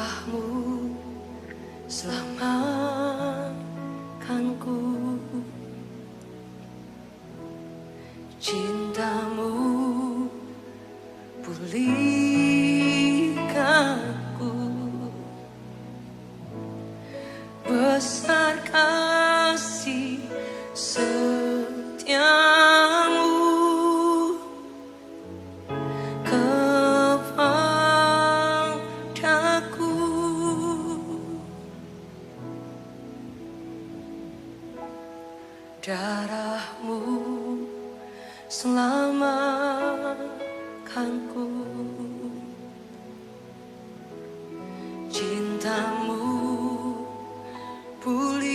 Darahmu selamatkanku, cintamu pulihkanku. Besar kasih setiamu kepadaku. Darahmu selamatkanku, cintamu pulihkanku.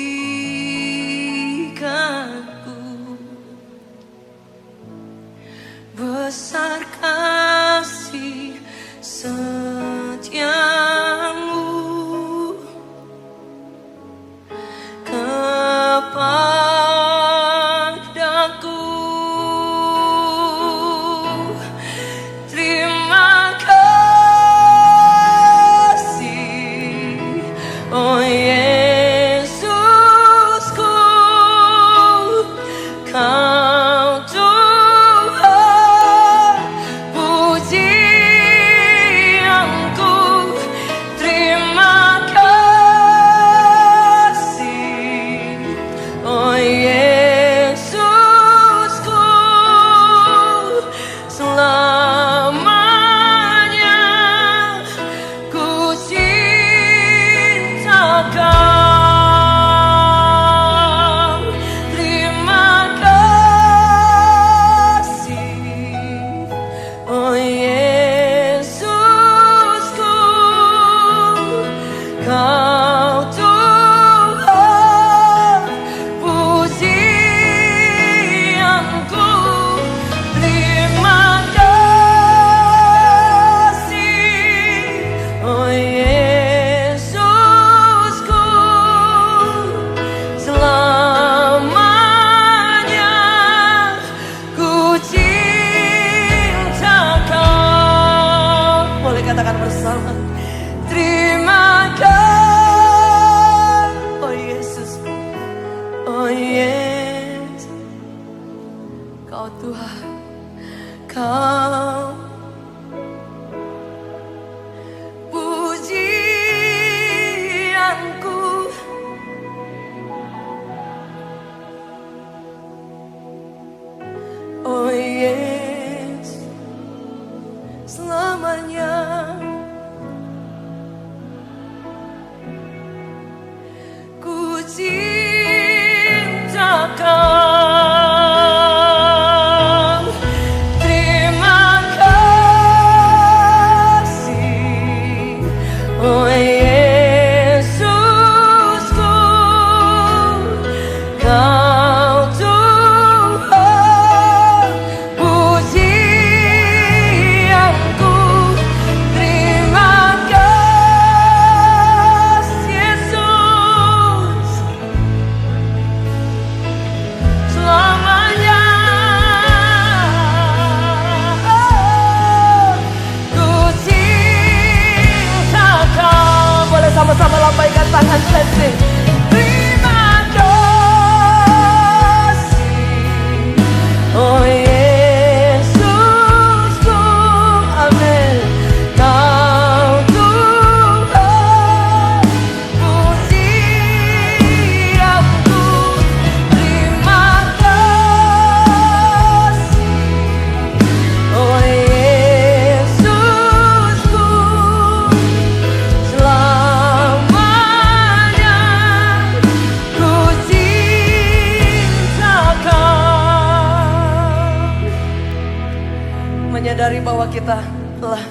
Besar kasih setiamu kepadaku. Terima kasih, oh Yesusku, Kau Tuhan pujianku. Terima kasih, oh Yesusku, selamanya ku cinta Kau. Terima kasih, oh Yesusku, Kau Tuhan pujianku. Terima kasih, oh Yesusku, selamanya ku cinta Kau. Boleh katakan bersama, terima kasih, oh Yesus, oh Yesus, Kau Tuhan, Kau pujianku. Oh Yesus, selamanya ku cinta Kau. Terima kasih, oh Yesusku, Kau Tuhan pujianku. Terima kasih Yesus, selamanya ku cinta Kau. Boleh sama-sama lambaikan tangan blessing. Terima kasih, oh Yesusku, amin. Kau Tuhan pujianku. Terima kasih, oh Yesusku, selamanya ku cinta Kau. Menyadari bahwa kita telah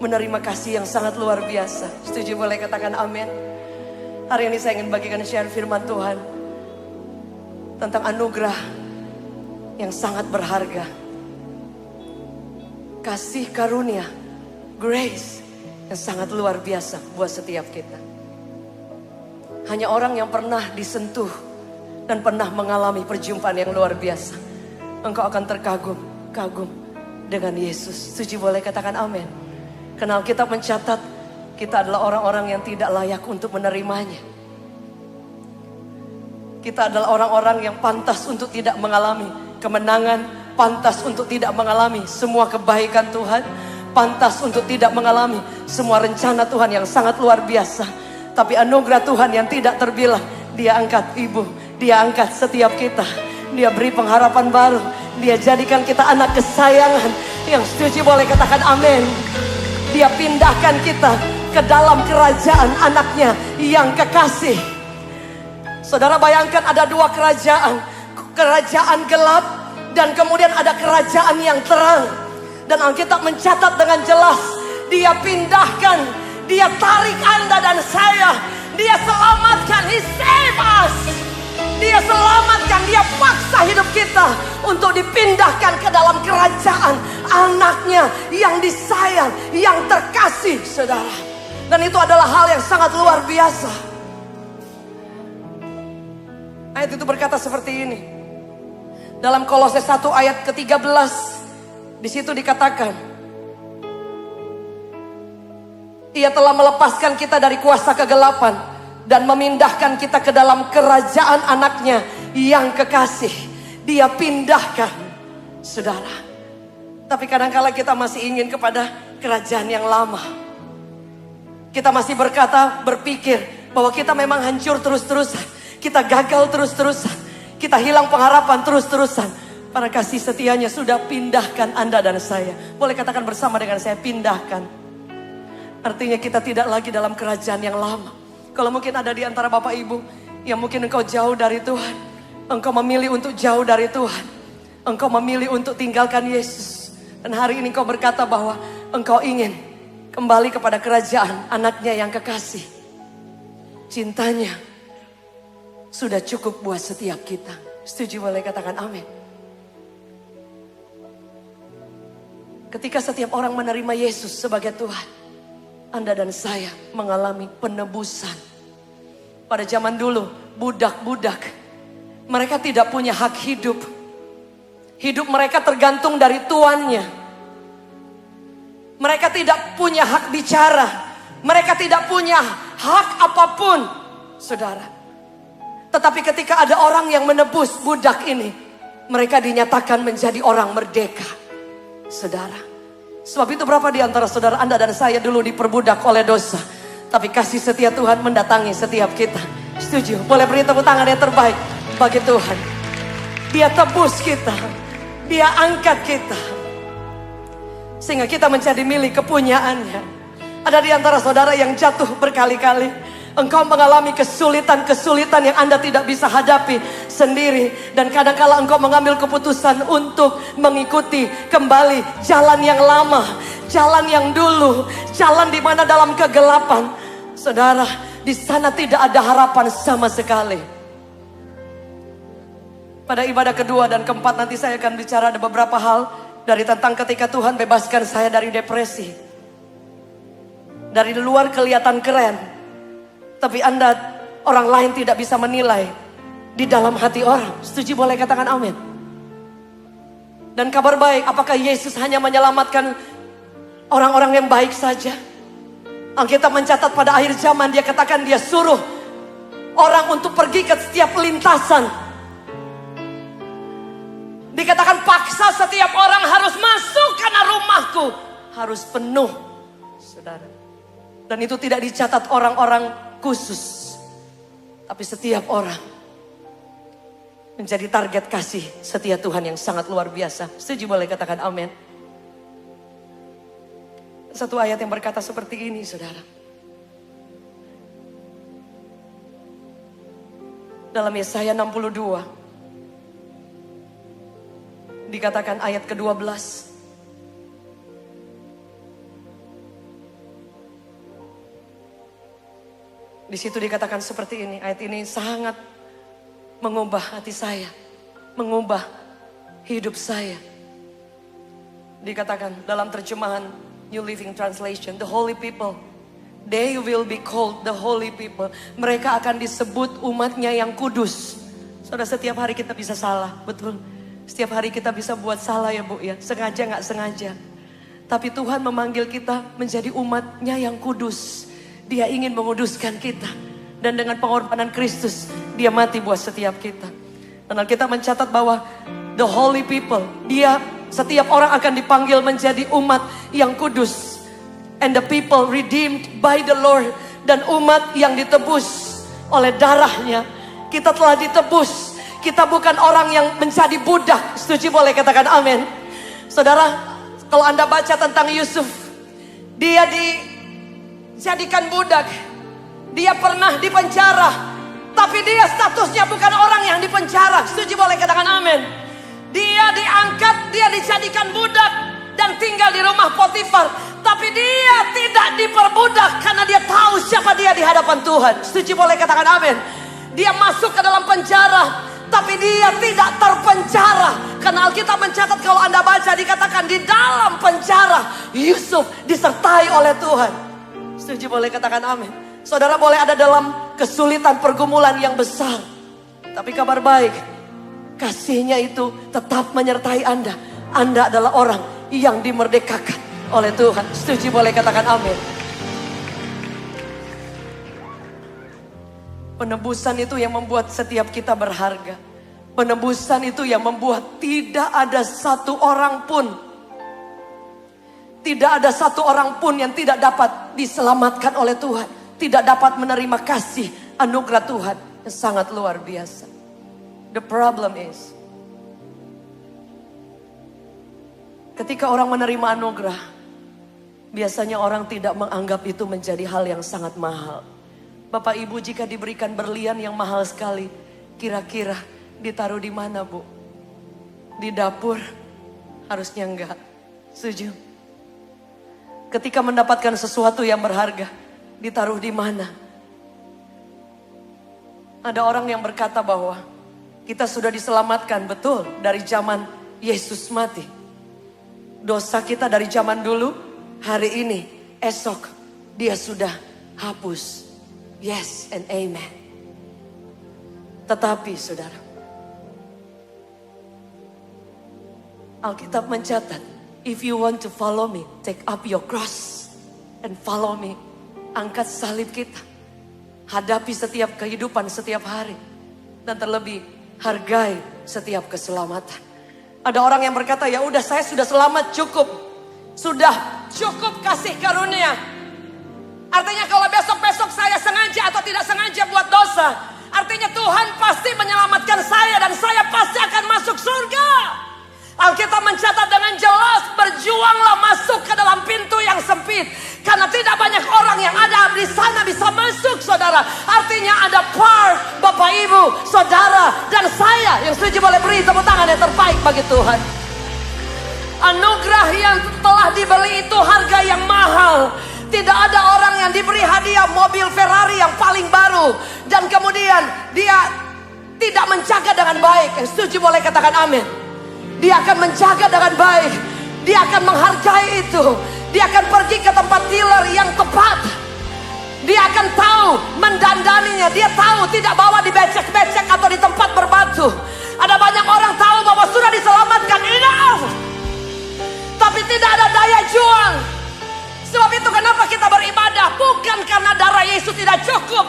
menerima kasih yang sangat luar biasa. Setuju? Boleh katakan amin. Hari ini saya ingin bagikan share firman Tuhan tentang anugerah yang sangat berharga. Kasih karunia, grace yang sangat luar biasa buat setiap kita. Hanya orang yang pernah disentuh dan pernah mengalami perjumpaan yang luar biasa, engkau akan terkagum-kagum dengan Yesus. Setuju? Boleh katakan amin. Kenal, kita mencatat kita adalah orang-orang yang tidak layak untuk menerimanya. Kita adalah orang-orang yang pantas untuk tidak mengalami kemenangan, pantas untuk tidak mengalami semua kebaikan Tuhan, pantas untuk tidak mengalami semua rencana Tuhan yang sangat luar biasa. Tapi anugerah Tuhan yang tidak terbilang, Dia angkat ibu, Dia angkat setiap kita. Dia beri pengharapan baru, Dia jadikan kita anak kesayangan. Yang setuju boleh katakan amin. Dia pindahkan kita ke dalam kerajaan anaknya yang kekasih. Saudara bayangkan ada dua kerajaan. Kerajaan gelap dan kemudian ada kerajaan yang terang. Dan Alkitab mencatat dengan jelas, Dia pindahkan, Dia tarik Anda dan saya, Dia selamatkan, He save us. Dia selamatkan, Dia paksa hidup kita untuk dipindahkan ke dalam kerajaan anaknya yang disayang, yang terkasih, saudara. Dan itu adalah hal yang sangat luar biasa. Ayat itu berkata seperti ini. Dalam Kolose 1 ayat ke-13, di situ dikatakan, Ia telah melepaskan kita dari kuasa kegelapan dan memindahkan kita ke dalam kerajaan anaknya yang kekasih. Dia pindahkan, saudara. Tapi kadang-kala kita masih ingin kepada kerajaan yang lama. Kita masih berpikir bahwa kita memang hancur terus-terusan. Kita gagal terus-terusan. Kita hilang pengharapan terus-terusan. Para kasih setianya sudah pindahkan Anda dan saya. Boleh katakan bersama dengan saya, pindahkan. Artinya kita tidak lagi dalam kerajaan yang lama. Kalau mungkin ada di antara Bapak Ibu yang mungkin engkau jauh dari Tuhan, engkau memilih untuk jauh dari Tuhan, engkau memilih untuk tinggalkan Yesus, dan hari ini engkau berkata bahwa engkau ingin kembali kepada kerajaan anaknya yang kekasih. Cintanya sudah cukup buat setiap kita. Setuju boleh katakan amin. Ketika setiap orang menerima Yesus sebagai Tuhan, Anda dan saya mengalami penebusan. Pada zaman dulu, budak-budak, mereka tidak punya hak hidup. Hidup mereka tergantung dari tuannya. Mereka tidak punya hak bicara. Mereka tidak punya hak apapun, saudara. Tetapi ketika ada orang yang menebus budak ini, mereka dinyatakan menjadi orang merdeka, saudara. Sebab itu berapa di antara saudara Anda dan saya dulu diperbudak oleh dosa, tapi kasih setia Tuhan mendatangi setiap kita. Setuju? Boleh beri tepuk tangan yang terbaik bagi Tuhan. Dia tebus kita, Dia angkat kita, sehingga kita menjadi milik kepunyaannya. Ada di antara saudara yang jatuh berkali-kali. Engkau mengalami kesulitan-kesulitan yang Anda tidak bisa hadapi sendiri. Dan kadang-kala engkau mengambil keputusan untuk mengikuti kembali jalan yang lama, jalan yang dulu, jalan di mana dalam kegelapan. Saudara, di sana tidak ada harapan sama sekali. Pada ibadah kedua dan keempat nanti saya akan bicara ada beberapa hal dari tentang ketika Tuhan bebaskan saya dari depresi. Dari luar kelihatan keren, tapi Anda, orang lain tidak bisa menilai di dalam hati orang. Setuju boleh katakan amin. Dan kabar baik, apakah Yesus hanya menyelamatkan orang-orang yang baik saja? Alkitab mencatat pada akhir zaman Dia katakan Dia suruh orang untuk pergi ke setiap lintasan. Dikatakan paksa setiap orang harus masuk karena rumahku harus penuh, saudara. Dan itu tidak dicatat orang-orang khusus, tapi setiap orang menjadi target kasih setia Tuhan yang sangat luar biasa. Setuju boleh katakan amin. Satu ayat yang berkata seperti ini, saudara. Dalam Yesaya 62 dikatakan ayat ke-12. Di situ dikatakan seperti ini. Ayat ini sangat mengubah hati saya, mengubah hidup saya. Dikatakan dalam terjemahan New Living Translation, the holy people, they will be called the holy people. Mereka akan disebut umatnya yang kudus. Saudara, setiap hari kita bisa salah, betul. Setiap hari kita bisa buat salah ya Bu ya, sengaja gak sengaja. Tapi Tuhan memanggil kita menjadi umatnya yang kudus. Dia ingin menguduskan kita. Dan dengan pengorbanan Kristus, Dia mati buat setiap kita. Dan Alkitab mencatat bahwa the holy people, setiap orang akan dipanggil menjadi umat yang kudus. And the people redeemed by the Lord. Dan umat yang ditebus oleh darahnya. Kita telah ditebus. Kita bukan orang yang menjadi budak. Setuju, boleh katakan amin. Saudara, kalau Anda baca tentang Yusuf, dia dijadikan budak. Dia pernah dipenjara, tapi dia statusnya bukan orang yang dipenjara. Setuju, boleh katakan amin. Dia diangkat, dia dijadikan budak dan tinggal di rumah Potifar. Tapi dia tidak diperbudak karena dia tahu siapa dia di hadapan Tuhan. Setuju, boleh katakan amin. Dia masuk ke dalam penjara, tapi dia tidak terpenjara. Karena Alkitab mencatat, kalau Anda baca, dikatakan di dalam penjara Yusuf disertai oleh Tuhan. Setuju, boleh katakan amin. Saudara boleh ada dalam kesulitan, pergumulan yang besar, tapi kabar baik, kasih-Nya itu tetap menyertai Anda. Anda adalah orang yang dimerdekakan oleh Tuhan. Setuju, boleh katakan amin. Penebusan itu yang membuat setiap kita berharga. Penebusan itu yang membuat tidak ada satu orang pun, tidak ada satu orang pun yang tidak dapat diselamatkan oleh Tuhan, tidak dapat menerima kasih anugerah Tuhan yang sangat luar biasa. The problem is, ketika orang menerima anugerah, biasanya orang tidak menganggap itu menjadi hal yang sangat mahal. Bapak Ibu, jika diberikan berlian yang mahal sekali, kira-kira ditaruh di mana, Bu? Di dapur? Harusnya enggak. Setuju? Ketika mendapatkan sesuatu yang berharga, ditaruh di mana? Ada orang yang berkata bahwa kita sudah diselamatkan, betul, dari zaman Yesus mati. Dosa kita dari zaman dulu, hari ini, esok, Dia sudah hapus. Yes and amen. Tetapi saudara, Alkitab mencatat, if you want to follow me, take up your cross and follow me. Angkat salib kita. Hadapi setiap kehidupan setiap hari. Dan terlebih, hargai setiap keselamatan. Ada orang yang berkata, ya udah, saya sudah selamat, cukup. Sudah cukup kasih karunia. Artinya kalau besok-besok saya sengaja atau tidak sengaja buat dosa, artinya Tuhan pasti menyelamatkan saya dan saya pasti akan masuk surga. Alkitab mencatat dengan jelas, berjuanglah masuk ke dalam pintu yang sempit. Karena tidak banyak orang yang ada di sana bisa masuk, saudara. Artinya ada part, Bapak Ibu, saudara, dan saya yang setuju boleh beri tepuk tangan yang terbaik bagi Tuhan. Anugerah yang telah dibeli itu harga yang mahal. Tidak ada orang yang diberi hadiah mobil Ferrari yang paling baru dan kemudian dia tidak menjaga dengan baik. Yang setuju boleh katakan amin. Dia akan menjaga dengan baik. Dia akan menghargai itu. Dia akan pergi ke tempat dealer yang tepat. Dia akan tahu mendandaninya. Dia tahu tidak bawa di becek-becek atau di tempat berbatu. Ada banyak orang tahu bahwa sudah diselamatkan, enough, tapi tidak ada daya juang. Sebab itu kenapa kita beribadah? Bukan karena darah Yesus tidak cukup,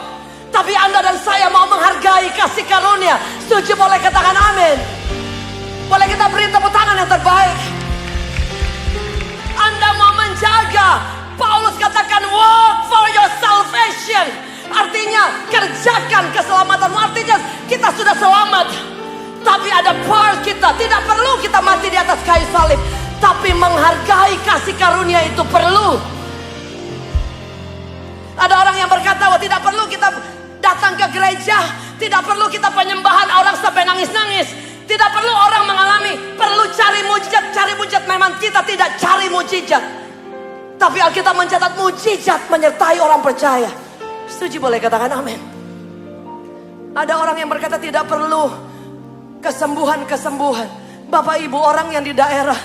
tapi Anda dan saya mau menghargai kasih karunia. Setuju boleh katakan amin. Boleh kita beri tepuk tangan yang terbaik. Anda mau menjaga. Paulus katakan work for your salvation. Artinya kerjakan keselamatanmu. Artinya kita sudah selamat, tapi ada part kita. Tidak perlu kita mati di atas kayu salib, tapi menghargai kasih karunia itu perlu. Ada orang yang berkata, oh, tidak perlu kita datang ke gereja, tidak perlu kita penyembahan orang sampai nangis-nangis, tidak perlu orang mengalami, perlu cari mujizat. Cari mujizat memang kita tidak cari mujizat, tapi Alkitab mencatat mujizat menyertai orang percaya. Setuju boleh katakan amin. Ada orang yang berkata tidak perlu kesembuhan-kesembuhan. Bapak Ibu, orang yang di daerah,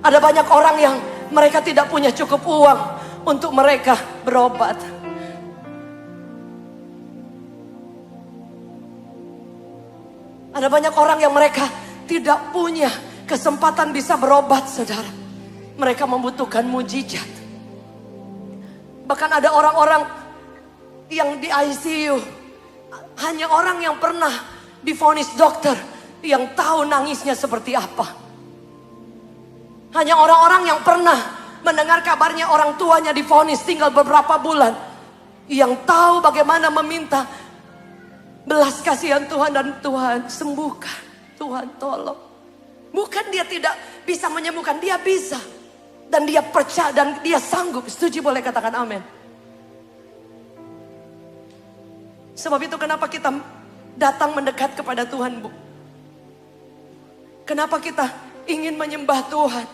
ada banyak orang yang mereka tidak punya cukup uang untuk mereka berobat. Ada banyak orang yang mereka tidak punya kesempatan bisa berobat, saudara. Mereka membutuhkan mujizat. Bahkan ada orang-orang yang di ICU. Hanya orang yang pernah divonis dokter yang tahu nangisnya seperti apa. Hanya orang-orang yang pernah mendengar kabarnya orang tuanya divonis tinggal beberapa bulan, yang tahu bagaimana meminta belas kasihan Tuhan, dan Tuhan sembuhkan, Tuhan tolong. Bukan dia tidak bisa menyembuhkan, dia bisa. Dan dia percaya dan dia sanggup. Setuju boleh katakan amin. Sebab itu kenapa kita datang mendekat kepada Tuhan, Bu? Kenapa kita ingin menyembah Tuhan?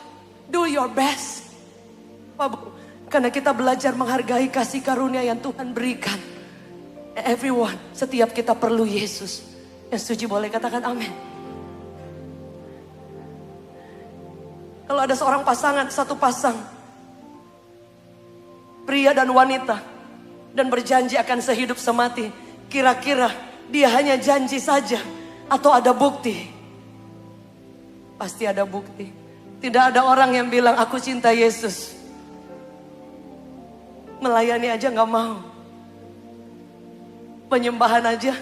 Do your best. Apa, Bu? Karena kita belajar menghargai kasih karunia yang Tuhan berikan. Everyone, setiap kita perlu Yesus. Yang setuju boleh katakan amin. Kalau ada seorang pasangan, satu pasang, pria dan wanita, dan berjanji akan sehidup semati, kira-kira dia hanya janji saja atau ada bukti? Pasti ada bukti. Tidak ada orang yang bilang aku cinta Yesus, melayani aja gak mau, penyembahan aja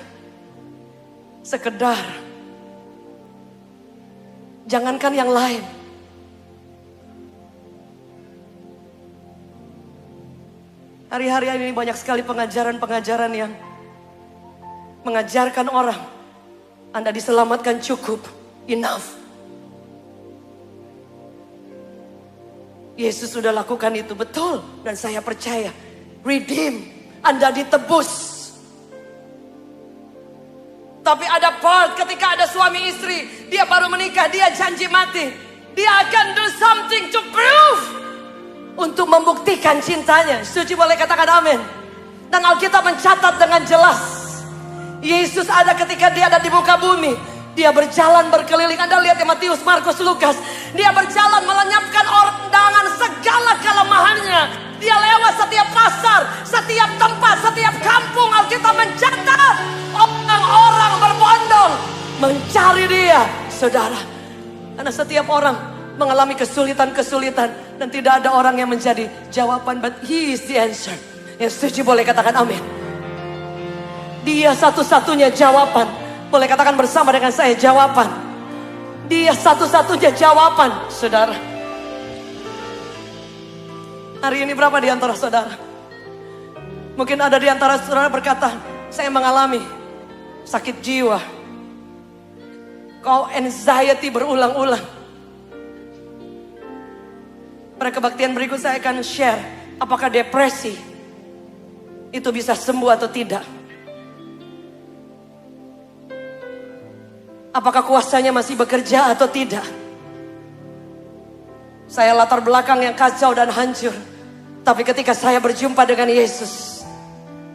sekedar. Jangankan yang lain. Hari-hari ini banyak sekali pengajaran-pengajaran yang mengajarkan orang, Anda diselamatkan cukup, enough. Yesus sudah lakukan itu, betul. Dan saya percaya, redeem, Anda ditebus. Tapi ada part ketika ada suami istri, dia baru menikah, dia janji mati. Dia akan do something to prove, untuk membuktikan cintanya. Setuju boleh katakan amin. Dan Alkitab mencatat dengan jelas, Yesus ada ketika dia ada di muka bumi. Dia berjalan berkeliling. Anda lihat ya, Matius, Markus, Lukas. Dia berjalan melenyapkan orang dengan segala kelemahannya. Dia lewat setiap pasar, setiap tempat, setiap kampung. Alkitab mencatat orang-orang berbondong mencari dia, saudara. Karena setiap orang mengalami kesulitan-kesulitan, dan tidak ada orang yang menjadi jawaban, but he is the answer. Yang setuju boleh katakan amin. Dia satu-satunya jawaban. Boleh katakan bersama dengan saya, jawaban. Dia satu-satunya jawaban, saudara. Hari ini berapa di antara saudara? Mungkin ada di antara saudara berkata, saya mengalami sakit jiwa. Kau anxiety berulang-ulang. Pada kebaktian berikut saya akan share, apakah depresi itu bisa sembuh atau tidak. Apakah kuasanya masih bekerja atau tidak. Saya latar belakang yang kacau dan hancur, tapi ketika saya berjumpa dengan Yesus,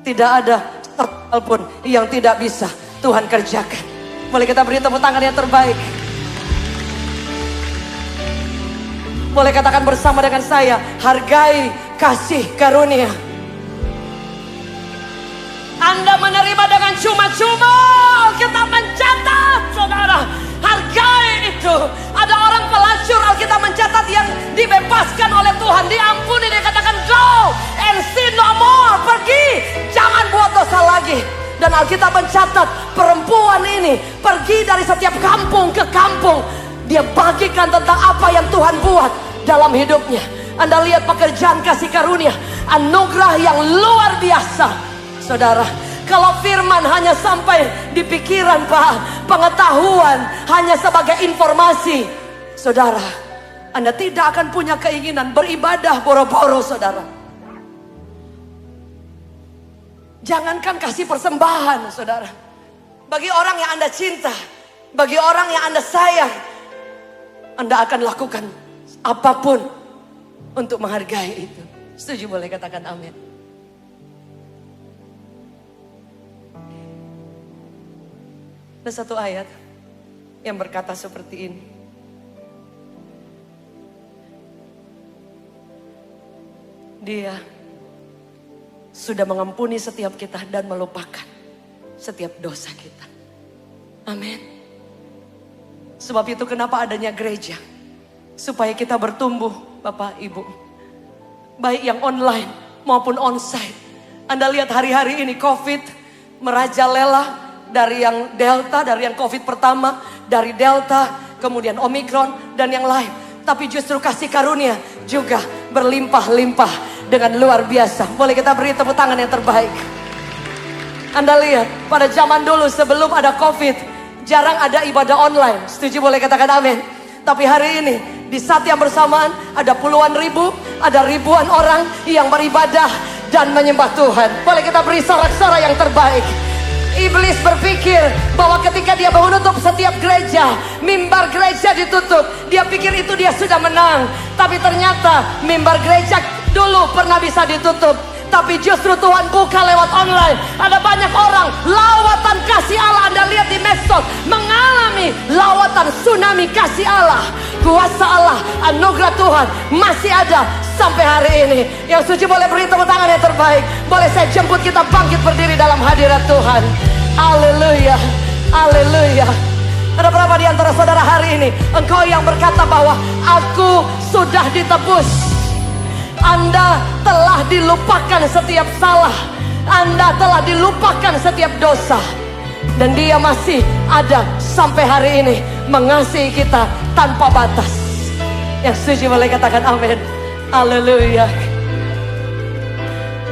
tidak ada satu pun yang tidak bisa Tuhan kerjakan. Boleh kita beri tepuk tangan yang terbaik. Boleh katakan bersama dengan saya, hargai kasih karunia. Anda menerima dengan cuma-cuma. Alkitab mencatat, saudara, hargai itu. Ada orang pelacur, Alkitab mencatat, yang dibebaskan oleh Tuhan, diampuni, dikatakan go and sin no more, pergi, jangan buat dosa lagi. Dan Alkitab mencatat, perempuan ini pergi dari setiap kampung ke kampung. Dia bagikan tentang apa yang Tuhan buat dalam hidupnya. Anda lihat pekerjaan kasih karunia, anugerah yang luar biasa. Saudara, kalau firman hanya sampai di pikiran, Pak, pengetahuan hanya sebagai informasi, saudara, Anda tidak akan punya keinginan beribadah boro-boro, saudara. Jangankan kasih persembahan, saudara. Bagi orang yang Anda cinta, bagi orang yang Anda sayang, Anda akan lakukan apapun untuk menghargai itu. Setuju boleh katakan amin. Ada satu ayat yang berkata seperti ini. Dia sudah mengampuni setiap kita dan melupakan setiap dosa kita. Amin. Sebab itu kenapa adanya gereja? Supaya kita bertumbuh, Bapak, Ibu. Baik yang online maupun onsite. Anda lihat hari-hari ini COVID merajalela, dari yang Delta, dari yang COVID pertama, dari Delta, kemudian Omikron, dan yang lain. Tapi justru kasih karunia juga berlimpah-limpah dengan luar biasa. Boleh kita beri tepuk tangan yang terbaik. Anda lihat, pada zaman dulu sebelum ada COVID, jarang ada ibadah online. Setuju, boleh katakan amin. Tapi hari ini, di saat yang bersamaan, ada puluhan ribu, ada ribuan orang yang beribadah dan menyembah Tuhan. Boleh kita beri sorak-sorai yang terbaik. Iblis berpikir bahwa ketika dia menutup setiap gereja, mimbar gereja ditutup, dia pikir itu dia sudah menang. Tapi ternyata mimbar gereja dulu pernah bisa ditutup, tapi justru Tuhan buka lewat online. Ada banyak orang lawatan kasih Allah. Anda lihat di medsos, mengalami lawatan tsunami kasih Allah. Kuasa Allah, anugerah Tuhan masih ada sampai hari ini. Yang setuju boleh beri tepuk tangan yang terbaik. Boleh saya jemput kita bangkit berdiri dalam hadirat Tuhan. Haleluya, haleluya. Ada berapa di antara saudara hari ini, engkau yang berkata bahwa aku sudah ditebus? Anda telah dilupakan setiap salah, Anda telah dilupakan setiap dosa, dan Dia masih ada sampai hari ini, mengasihi kita tanpa batas. Yang setuju boleh katakan amin. Haleluya.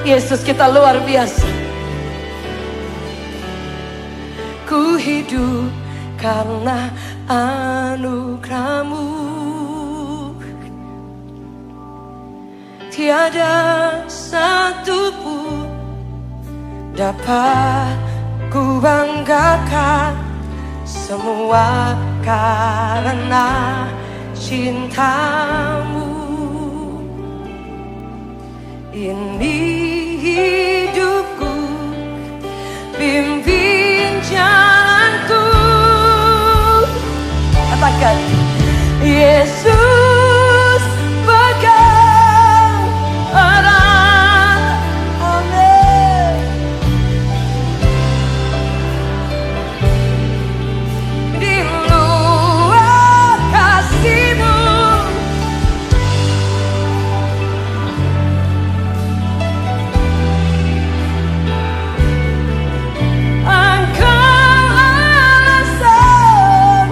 Yesus kita luar biasa. Ku hidup karena anugerah-Mu, tiada satu pun dapat ku banggakan, semua karena cinta-Mu. Ini hidupku, pimpin jalanku. Katakan, Yesus pegang erat. Amin. Di luar kasih-Mu, Engkau alasan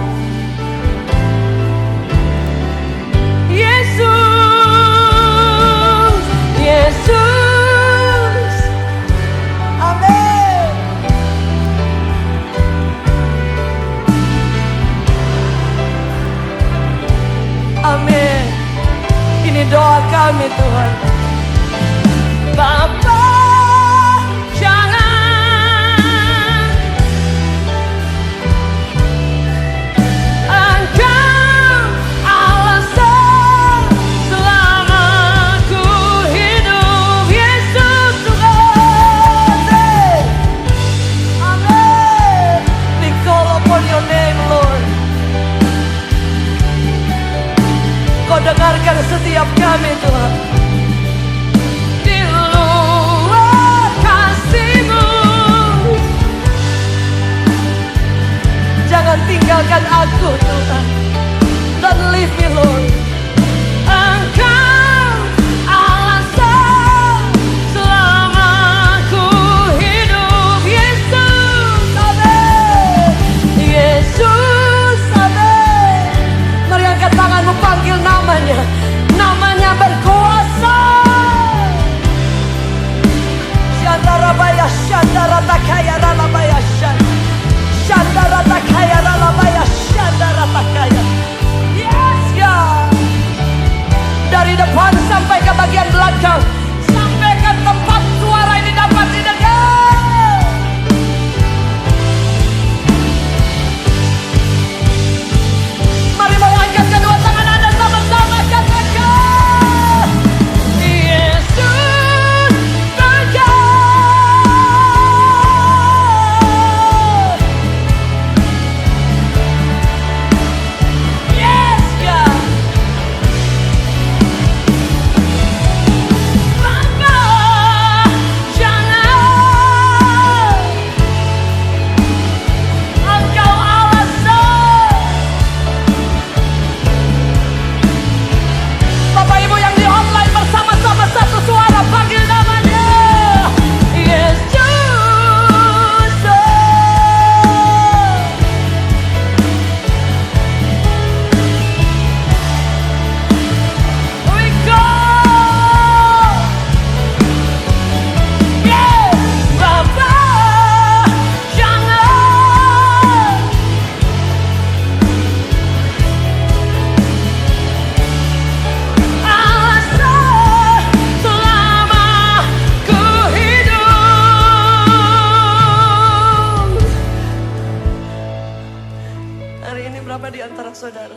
di antara saudara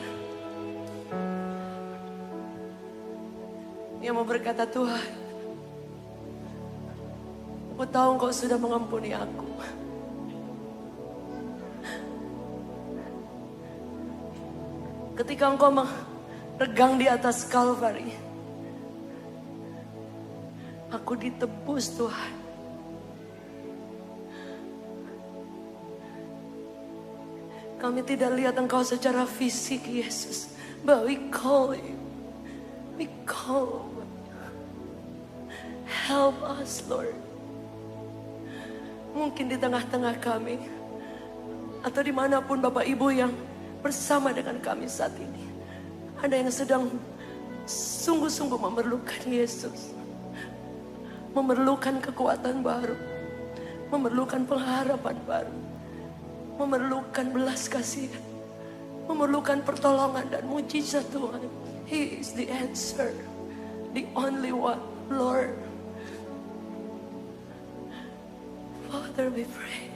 yang mau berkata, Tuhan, aku tahu Engkau sudah mengampuni aku. Ketika Engkau meregang di atas Kalvari, aku ditebus, Tuhan. Kami tidak lihat Engkau secara fisik, Yesus, but we call you. We call. Help us, Lord. Mungkin di tengah-tengah kami, atau dimanapun Bapak Ibu yang bersama dengan kami saat ini, ada yang sedang sungguh-sungguh memerlukan Yesus, memerlukan kekuatan baru, memerlukan pengharapan baru, memerlukan belas kasihan, memerlukan pertolongan dan mujizat Tuhan. He is the answer, the only one, Lord. Father, we pray.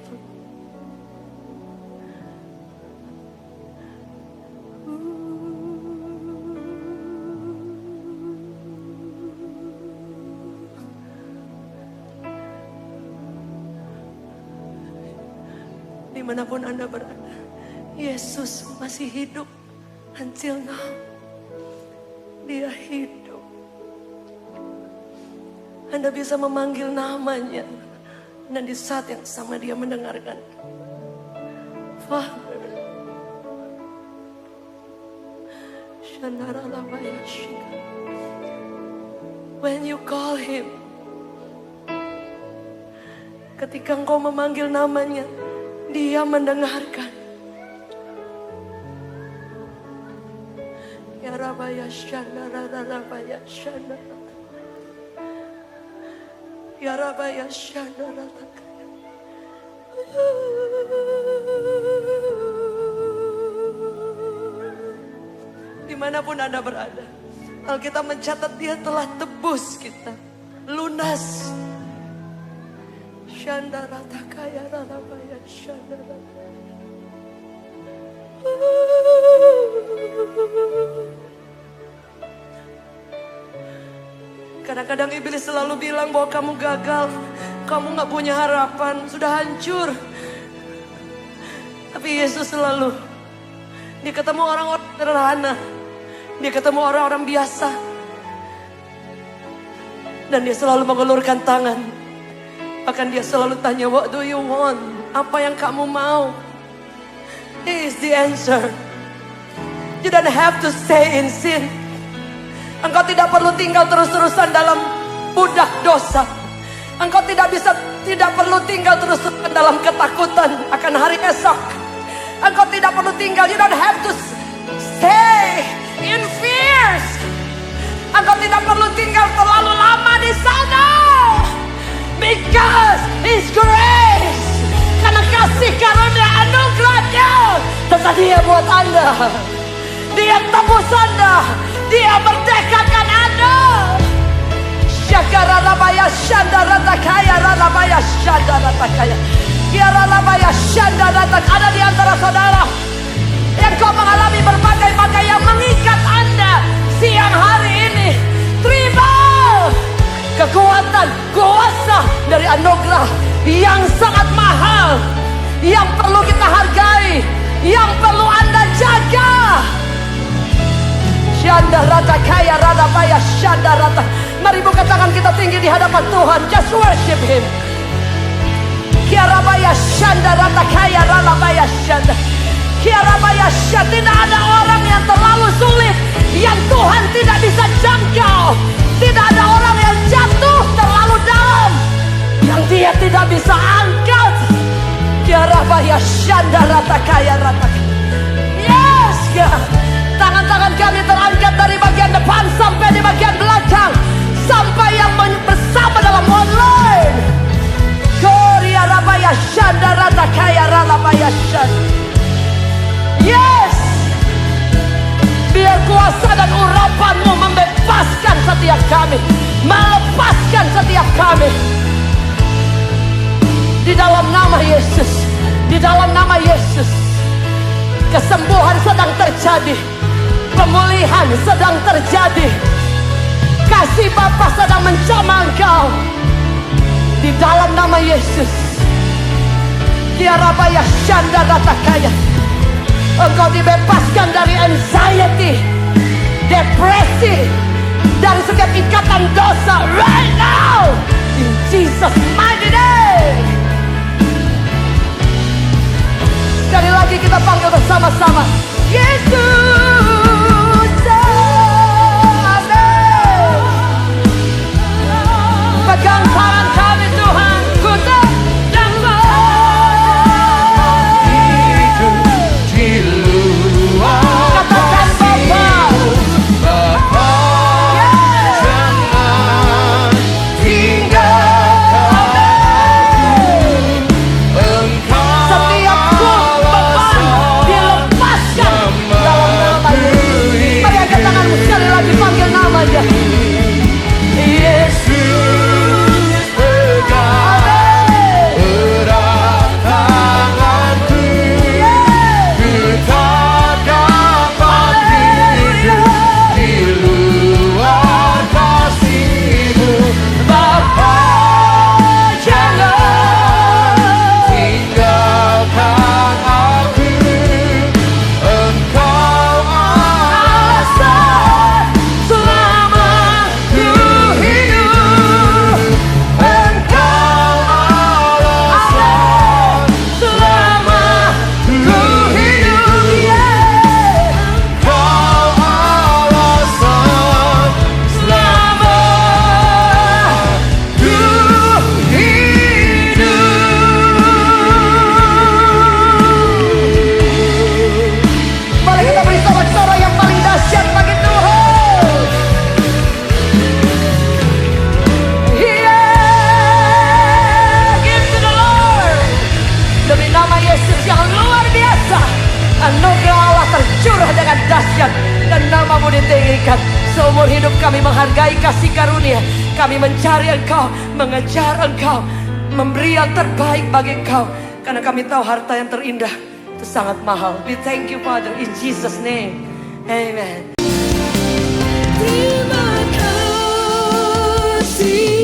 Dimanapun Anda berada, Yesus masih hidup until now. Dia hidup. Anda bisa memanggil namanya, dan di saat yang sama Dia mendengarkan. Father, when you call Him, ketika Engkau memanggil namanya, Dia mendengarkan. Ya Rabaya Shanda, Rabaya Shanda, Ya Rabaya Shanda, dimanapun Anda berada, Alkitab mencatat Dia telah tebus kita, lunas. Shanda rata kaya Rabaya Shanda. Kadang-kadang iblis selalu bilang bahwa kamu gagal, kamu gak punya harapan, sudah hancur. Tapi Yesus selalu, Dia ketemu orang-orang sederhana, Dia ketemu orang-orang biasa, dan Dia selalu mengulurkan tangan. Bahkan Dia selalu tanya, what do you want? Apa yang kamu mau? He is the answer. You don't have to stay in sin. Engkau tidak perlu tinggal terus-terusan dalam budak dosa. Engkau tidak perlu tinggal terus-terusan dalam ketakutan akan hari esok. Engkau tidak perlu tinggal, you don't have to stay in fears. Engkau tidak perlu tinggal terlalu lama di sana. Because His grace, karena kasih karunia anugerahnya, tersedia buat Anda. Dia tebus Anda, Dia merdekakan Anda. Syakara rabaya syanda ratakaya, rabaya syanda ratakaya. Kiara rabaya syanda ratak. Ada di antara saudara yang kau mengalami berbagai-bagai yang mengikat Anda siang hari ini. Terima kekuatan, kuasa dari anugerah yang sangat mahal, yang perlu kita hargai, yang perlu Anda jaga. Syanda rata kaya rada baya syanda rata. Mari buka tangan kita tinggi di hadapan Tuhan. Just worship Him. Kiara baya syanda rata kaya rada baya syanda. Kiara baya syanda. Tidak ada orang yang terlalu sulit yang Tuhan tidak bisa jangkau. Tidak ada orang yang jatuh terlalu dalam yang Dia tidak bisa angkat. Kiara baya syanda rata kaya rata. Yes, God. Tangan-tangan kami terangkat dari bagian depan sampai di bagian belakang, sampai yang bersama dalam online. Korea rabaya syanda rata kaya rabaya syanda. Yes, biar kuasa dan urapan-Mu membebaskan setiap kami, melepaskan setiap kami. Di dalam nama Yesus, di dalam nama Yesus. Kesembuhan sedang terjadi, pemulihan sedang terjadi. Kasih Bapa sedang menjamah engkau di dalam nama Yesus. Kiarabaya Shanda Ratakaya. Engkau dibebaskan dari anxiety, depresi, dari setiap ikatan dosa right now in Jesus mighty name. Sekali lagi kita panggil bersama-sama Yesus, amin. Pegang tangan kami Tuhan, ku terdampak di luar katakan Bapa, jangan tinggalkan Engkau. setiap beban dilepaskan dalam nama Yesus. Mari angkat tanganmu sekali lagi, panggil namanya Yesus. Pegang erat tanganku, ku tak dapat hidup di luar kasih-Mu. Bapa, jangan tinggalkan aku. Engkau alasan Selama ku hidup, Engkau alasan selama ku hidup, Engkau alasan selama ku hidup. Mari kita beri sorak-sorai yang paling dahsyat bagi Tuhan. Give to the Lord. Demi nama Yesus yang luar biasa, anugerah Allah tercurah dengan dahsyat dan namamu ditinggikan. Seumur hidup kami menghargai kasih karunia. Kami mencari Engkau, mengejar Engkau, memberi yang terbaik bagi Engkau. Karena kami tahu harta yang terindah itu sangat mahal. We thank you Father in Jesus name. Amen. Terima kasih.